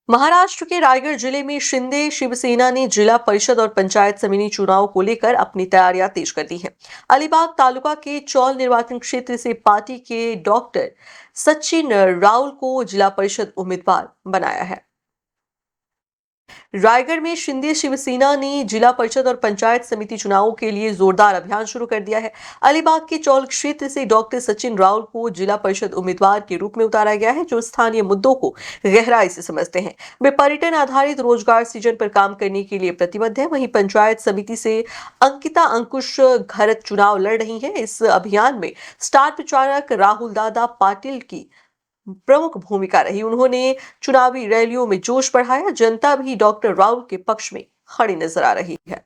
महाराष्ट्र के रायगढ़ जिले में शिंदे शिवसेना ने जिला परिषद और पंचायत समिति चुनाव को लेकर अपनी तैयारियां तेज कर दी हैं। अलीबाग तालुका के चौल निर्वाचन क्षेत्र से पार्टी के डॉक्टर सचिन राउल को जिला परिषद उम्मीदवार बनाया है। रायगढ़ में शिंदे शिवसेना ने जिला परिषद और पंचायत समिति चुनावों के लिए जोरदार अभियान शुरू कर दिया है। अलीबाग के चौल क्षेत्र से डॉक्टर सचिन राउल को जिला परिषद उम्मीदवार के रूप में उतारा गया है, जो स्थानीय मुद्दों को गहराई से समझते हैं। वे पर्यटन आधारित रोजगार सृजन पर काम करने के लिए प्रतिबद्ध है। वहीं पंचायत समिति से अंकिता अंकुश घरत चुनाव लड़ रही है। इस अभियान में स्टार प्रचारक राहुल दादा पाटिल की प्रमुख भूमिका रही। उन्होंने चुनावी रैलियों में जोश बढ़ाया। जनता भी डॉक्टर राउल के पक्ष में खड़ी नजर आ रही है।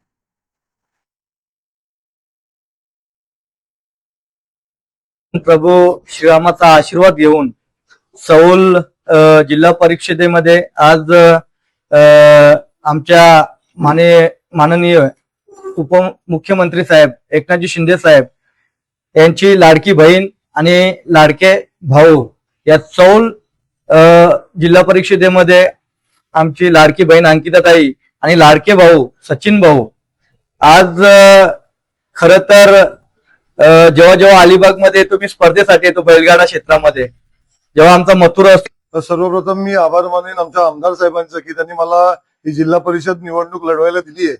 प्रभू श्रीरामाचा आशीर्वाद घेऊन सौल जिल्हा परिषदेमध्ये आज आमच्या माननीय उपमुख्यमंत्री साहेब एकनाथजी शिंदे साहेब यांची लाडकी बहीण आणि लाडके भाऊ या सौल जिल्हा परिषदेमध्ये आमची लाडकी बहीण अंकिताताई आणि लाडके भाऊ सचिन भाऊ आज खर तर जेव्हा जेव्हा अलिबाग मध्ये तुम्ही स्पर्धेसाठी येतो बैलगाडा क्षेत्रामध्ये जेव्हा आमचा मथुर असतो, सर्वप्रथम मी आभार मानेन आमच्या आमदार साहेबांचं की त्यांनी मला ही जिल्हा परिषद निवडणूक लढवायला दिली आहे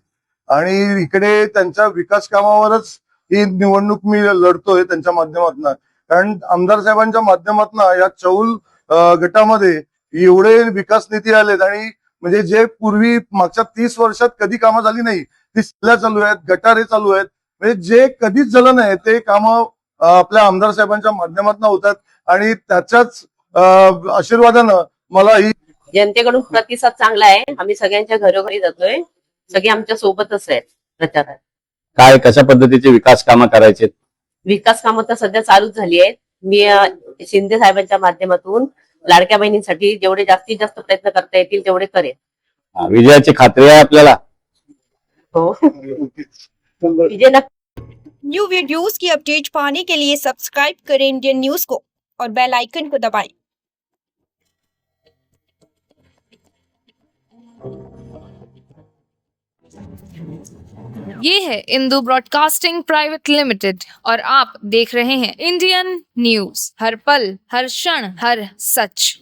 आणि इकडे त्यांच्या विकास कामावरच ही निवडणूक मी लढतोय त्यांच्या माध्यमातून। कारण आमदार साहेबांच्या माध्यमातून या चौल गटामध्ये एवढे विकास निधी आलेत आणि म्हणजे जे पूर्वी मागच्या 30 वर्षात कधी कामं झाली नाही ती सध्या चालू आहेत, गटारे चालू आहेत, म्हणजे जे कधीच झालं नाही ते कामं आपल्या आमदार साहेबांच्या माध्यमातून होतात आणि त्याच्याच आशीर्वादानं मला ही जनतेकडून प्रतिसाद चांगला आहे। आम्ही सगळ्यांच्या घरोघरी जातोय, सगळे आमच्या सोबतच आहेत प्रचारात। काय कशा पद्धतीचे विकास कामं करायचे? विकास कामं तर सध्या चालूच झाली आहेत। मी शिंदे साहेबांच्या माध्यमातून लाडक्या बहिणींसाठी जेवढे जास्तीत जास्त प्रयत्न करता येतील तेवढे करेन। विजयाची खात्री आहे आपल्याला? हो, विजय नक्की। न्यू वीडियोस की अपडेट पाने के लिए सब्सक्राइब करें इंडियन न्यूज को और बेल आइकन को दबाएं। ये है इंदू ब्रॉडकास्टिंग प्राइवेट लिमिटेड और आप देख रहे हैं इंडियन न्यूज, हर पल हर क्षण हर सच।